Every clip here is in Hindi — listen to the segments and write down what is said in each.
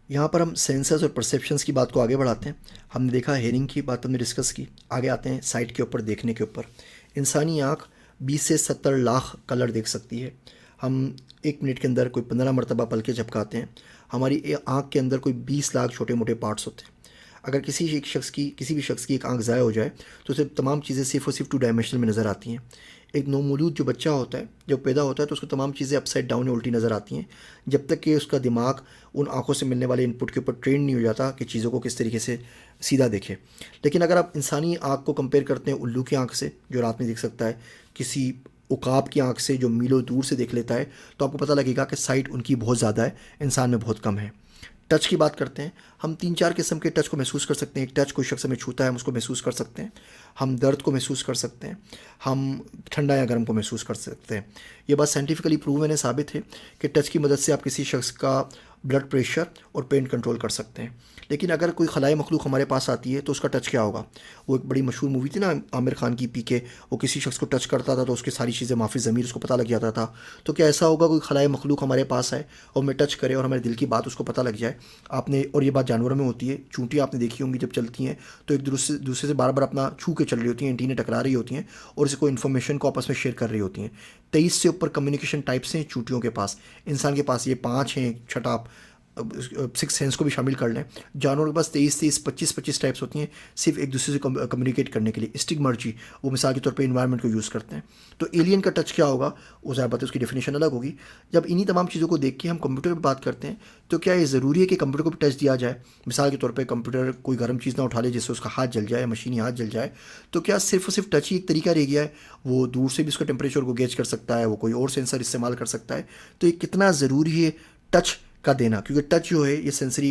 यहाँ पर हम सेंसर्स और परसेप्शंस की बात को आगे बढ़ाते हैं। हमने देखा हेयरिंग की बात हमने डिस्कस की, आगे आते हैं साइट के ऊपर, देखने के ऊपर। इंसानी आँख 20 से 70 लाख कलर देख सकती है। हम 1 मिनट के अंदर कोई 15 मरतबा पलकें झपकाते हैं। हमारी आँख के अंदर कोई 20 लाख छोटे मोटे पार्ट्स होते हैं। अगर किसी भी शख्स की एक आंख ज़ाया हो जाए तो उसे तमाम चीज़ें सिर्फ और सिर्फ 2 डायमेंशनल में नज़र आती हैं। एक नवमौलूद जो बच्चा होता है, जब पैदा होता है तो उसको तमाम चीज़ें अपसाइड डाउन या उल्टी नज़र आती हैं, जब तक कि उसका दिमाग उन आँखों से मिलने वाले इनपुट के ऊपर ट्रेन नहीं हो जाता कि चीज़ों को किस तरीके से सीधा देखे। लेकिन अगर आप इंसानी आँख को कंपेयर करते हैं उल्लू की आँख से, जो रात में देख सकता है, किसी उकाब की आँख से जो मीलों दूर से देख लेता है, तो आपको पता लगेगा कि साइट उनकी बहुत ज़्यादा है, इंसान में बहुत कम है। टच की बात करते हैं। हम 3-4 किस्म के टच को महसूस कर सकते हैं। एक टच कोई शख्स हमें छूता है, हम उसको महसूस कर सकते हैं। हम दर्द को महसूस कर सकते हैं। हम ठंडा या गर्म को महसूस कर सकते हैं। ये बात साइंटिफिकली प्रूवन है, साबित है कि टच की मदद से आप किसी शख्स का ब्लड प्रेशर और पेन कंट्रोल कर सकते हैं। लेकिन अगर कोई खलाई मखलूक हमारे पास आती है तो उसका टच क्या होगा? वो एक बड़ी मशहूर मूवी थी ना आमिर खान की, पीके। वो किसी शख्स को टच करता था तो उसकी सारी चीज़ें माफ़ी ज़मीर उसको पता लग जाता था। तो क्या ऐसा होगा कोई खलाई मखलूक हमारे पास आए और हमें टच करे और हमारे दिल की बात उसको पता लग जाए? आपने, और ये बात जानवरों में होती है, चूंटी आपने देखी होंगी जब चलती हैं तो एक दूसरे से बार बार अपना छू के चल रही होती हैं, एंटीने टकरा रही होती हैं और इसे कोई इन्फॉर्मेशन को आपस में शेयर कर रही होती हैं। 23 से ऊपर कम्युनिकेशन टाइप्स हैं चूंटियों के पास। इंसान के पास ये 5 हैं, छठा आप 6 सेंस को भी शामिल कर लें। जानवरों के पास 23 25 टाइप्स होती हैं, सिर्फ एक दूसरे से कम्युनिकेट करने के लिए। स्टिग्मर्जी, वो मिसाल के तौर पे इन्वायरमेंट को यूज़ करते हैं। तो एलियन का टच क्या होगा, वो ज़ाहिर बात है उसकी डेफिनेशन अलग होगी। जब इन्हीं तमाम चीज़ों को देख के हम कंप्यूटर पर बात करते हैं तो क्या ये ज़रूरी है कि कंप्यूटर को भी टच दिया जाए? मिसाल के तौर पर कंप्यूटर कोई गर्म चीज़ ना उठा ले जिससे उसका हाथ जल जाए, मशीनी हाथ जल जाए, तो क्या सिर्फ और सिर्फ टच ही एक तरीका रह गया है? वो दूर से भी उसका टेम्परेचर को गेज कर सकता है, वो कोई और सेंसर इस्तेमाल कर सकता है। तो ये कितना ज़रूरी है टच का देना? क्योंकि टच जो है ये सेंसरी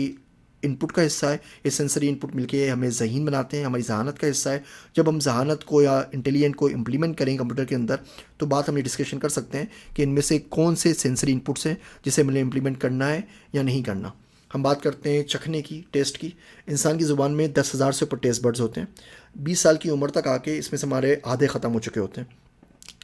इनपुट का हिस्सा है। ये सेंसरी इनपुट मिलके हमें ज़हीन बनाते हैं, हमारी जहानत का हिस्सा है। जब हम जहानत को या इंटेलिजेंट को इम्प्लीमेंट करें कंप्यूटर के अंदर तो बात हम ये डिस्कशन कर सकते हैं कि इनमें से कौन से सेंसरी इनपुट्स हैं जिसे हमें इम्प्लीमेंट करना है या नहीं करना। हम बात करते हैं चखने की, टेस्ट की। इंसान की ज़ुबान में 10,000 से ऊपर टेस्ट बर्ड्स होते हैं। 20 साल की उम्र तक आके इसमें से हमारे आधे ख़त्म हो चुके होते हैं।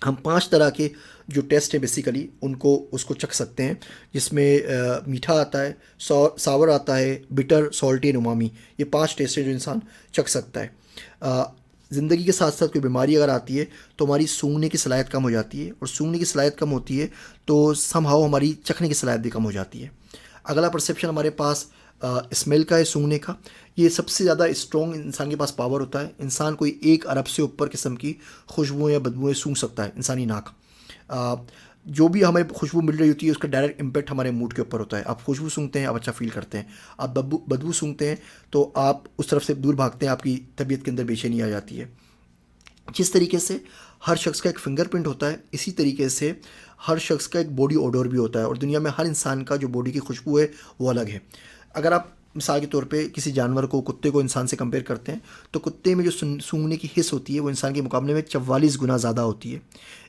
हम 5 तरह के जो टेस्ट है बेसिकली उनको उसको चख सकते हैं, जिसमें मीठा आता है, सावर आता है, बिटर, सॉल्टी एंड उमामी। ये 5 टेस्ट है जो इंसान चख सकता है। ज़िंदगी के साथ साथ कोई बीमारी अगर आती है तो हमारी सूंघने की सलाहियत कम हो जाती है, और सूंघने की सलाहियत कम होती है तो समहाउ हमारी चखने की सलाहियत भी कम हो जाती है। अगला परसेप्शन हमारे पास स्मेल का है, सूंघने का। ये सबसे ज़्यादा स्ट्रॉन्ग इंसान के पास पावर होता है। इंसान कोई 1 अरब से ऊपर किस्म की खुशबुएँ या बदबुएँ सूंघ सकता है, इंसानी नाक। जो भी हमें खुशबू मिल रही होती है उसका डायरेक्ट इम्पैक्ट हमारे मूड के ऊपर होता है। आप खुशबू सूंघते हैं, आप अच्छा फील करते हैं। आप बदबू सूंघते हैं तो आप उस तरफ से दूर भागते हैं, आपकी तबीयत के अंदर बेचैनी आ जाती है। जिस तरीके से हर शख्स का एक फिंगरप्रिंट होता है, इसी तरीके से हर शख्स का एक बॉडी ओडोर भी होता है, और दुनिया में हर इंसान का जो बॉडी की खुशबू है वो अलग है। अगर आप मिसाल के तौर पे किसी जानवर को, कुत्ते को इंसान से कंपेयर करते हैं तो कुत्ते में जो सूंघने की हिस्स होती है वो इंसान के मुकाबले में 44 गुना ज़्यादा होती है।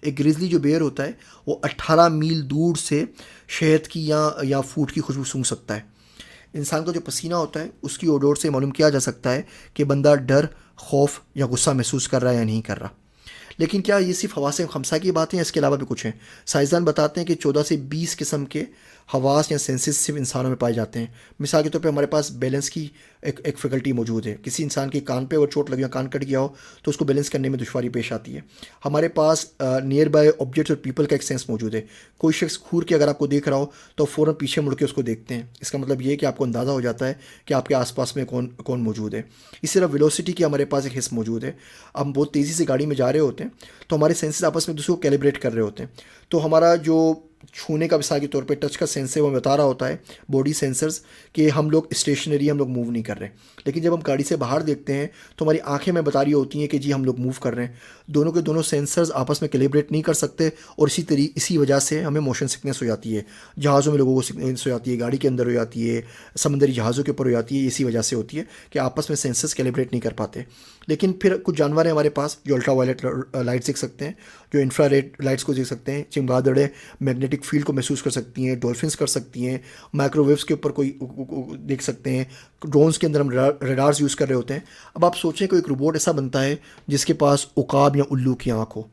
एक ग्रिजली जो बेयर होता है वो 18 मील दूर से शहद की या फूड की खुशबू सूंघ सकता है। इंसान का जो पसीना होता है उसकी ओडोर से मालूम किया जा सकता है कि बंदा डर, खौफ या गुस्सा महसूस कर रहा है या नहीं कर रहा। लेकिन क्या ये सिर्फ हवास खमसा की बात है या इसके अलावा भी कुछ है? साइंसदान बताते हैं कि 14 से 20 किस्म के हवास या सेंसेस सिर्फ इंसानों में पाए जाते हैं। मिसाल के तौर पे हमारे पास बैलेंस की एक फैकल्टी मौजूद है। किसी इंसान के कान पे अगर चोट लगी या कान कट गया हो तो उसको बैलेंस करने में दुश्वारी पेश आती है। हमारे पास नियर बाय ऑब्जेक्ट्स और पीपल का एक सेंस मौजूद है। कोई शख्स घूर के अगर आपको देख रहा हो तो फ़ौरन पीछे मुड़ के उसको देखते हैं। इसका मतलब ये है कि आपको अंदाज़ा हो जाता है कि आपके आसपास में कौन कौन मौजूद है। इसी तरह वेलोसिटी की हमारे पास एक हिस्स मौजूद है। हम बहुत तेज़ी से गाड़ी में जा रहे होते हैं तो हमारे सेंसेस आपस में दूसरे को कैलिब्रेट कर रहे होते हैं। तो हमारा जो छूने का मिसाल के तौर पे टच का सेंस है वो बता रहा होता है, बॉडी सेंसर्स, कि हम लोग स्टेशनरी, हम लोग मूव नहीं कर रहे। लेकिन जब हम गाड़ी से बाहर देखते हैं तो हमारी आंखें में बता रही होती हैं कि जी हम लोग मूव कर रहे हैं। दोनों के दोनों सेंसर्स आपस में कैलिब्रेट नहीं कर सकते, और इसी वजह से हमें मोशन सिकनेस हो जाती है। जहाज़ों में लोगों को सिकनेस हो जाती है, गाड़ी के अंदर हो जाती है, समंदरी जहाज़ों के ऊपर हो जाती है। इसी वजह से होती है कि आपस में सेंसर्स कैलिब्रेट नहीं कर पाते। लेकिन फिर कुछ जानवर हैं हमारे पास जो अल्ट्रा वायलेट लाइट्स देख सकते हैं, जो इंफ्रारेड लाइट्स को देख सकते हैं। चमगादड़ें मैग्नेटिक फील्ड को महसूस कर सकती हैं, डॉल्फिन्स कर सकती हैं, माइक्रोवेव्स के ऊपर कोई देख सकते हैं। ड्रोन्स के अंदर हम रडार्स यूज़ कर रहे होते हैं। अब आप सोचें कोई एक रोबोट ऐसा बनता है जिसके पास उकाब या उल्लू की आँख हो,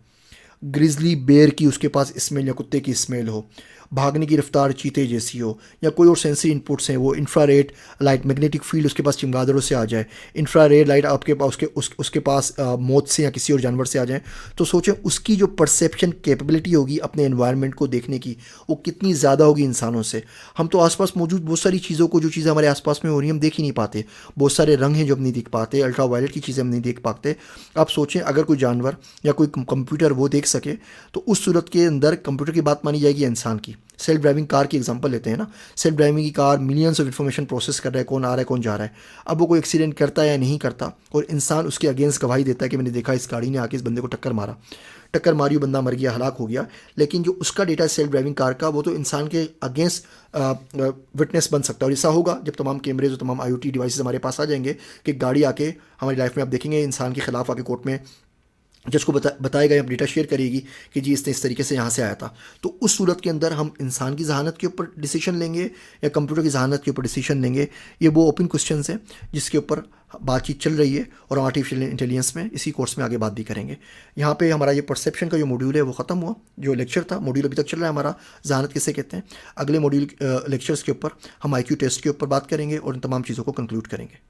ग्रिजली बेयर की उसके पास स्मेल या कुत्ते की स्मेल हो, भागने की रफ्तार चीते जैसी हो, या कोई और सेंसरी इनपुट्स हैं, वो इंफ्रारेड लाइट, मैग्नेटिक फील्ड उसके पास चमगादड़ों से आ जाए, इंफ्रारेड लाइट आपके पास उसके पास मौत से या किसी और जानवर से आ जाए, तो सोचें उसकी जो परसेप्शन कैपेबिलिटी होगी अपने एनवायरनमेंट को देखने की, वो कितनी ज़्यादा होगी इंसानों से। हम तो आसपास मौजूद बहुत सारी चीज़ों को, जो चीज़ें हमारे आसपास में हो रही हैं, हम देख ही नहीं पाते। बहुत सारे रंग हैं जो हम नहीं देख पाते, अल्ट्रा वायलेट की चीज़ें हम नहीं देख पाते। आप सोचें अगर कोई जानवर या कोई कंप्यूटर वो देख सके, तो उस सूरत के अंदर कंप्यूटर की बात मानी जाएगी या इंसान की। सेल्फ ड्राइविंग कार की एग्जांपल लेते हैं ना, सेल्फ ड्राइविंग की car millions of information process कर रहा है, कौन आ रहा है कौन जा रहा है। अब वो कोई एक्सीडेंट करता है या नहीं करता, और इंसान उसके अगेंस्ट गवाही देता है कि मैंने देखा इस गाड़ी ने आके इस बंदे को टक्कर मारी, वो बंदा मर गया, हलाक हो गया, लेकिन जो उसका डेटा सेल्फ ड्राइविंग कार का, वो तो इंसान के अगेंस्ट विटनेस बन सकता है। और ऐसा होगा जब तमाम कैमरेज और तमाम IoT डिवाइसेस हमारे पास आ जाएंगे कि गाड़ी आके हमारी लाइफ में आप देखेंगे इंसान के खिलाफ आके कोर्ट में जज को बताएगा या डेटा शेयर करेगी कि जी इसने इस तरीके से यहाँ से आया था। तो उस सूरत के अंदर हम इंसान की जहानत के ऊपर डिसीजन लेंगे या कंप्यूटर की जहानत के ऊपर डिसीजन लेंगे, ये वो ओपन क्वेश्चन है जिसके ऊपर बातचीत चल रही है, और हम आर्टिफिशियल इंटेलिजेंस में इसी कोर्स में आगे बात भी करेंगे। यहाँ पे हमारा ये परसेप्शन का जो मॉड्यूल है वो ख़त्म हुआ, जो लेक्चर था, मॉड्यूल अभी तक चल रहा है हमारा, जहानत किसे कहते हैं। अगले मॉड्यूल लेक्चर्स के ऊपर हम IQ टेस्ट के ऊपर बात करेंगे और इन तमाम चीज़ों को कंक्लूड करेंगे।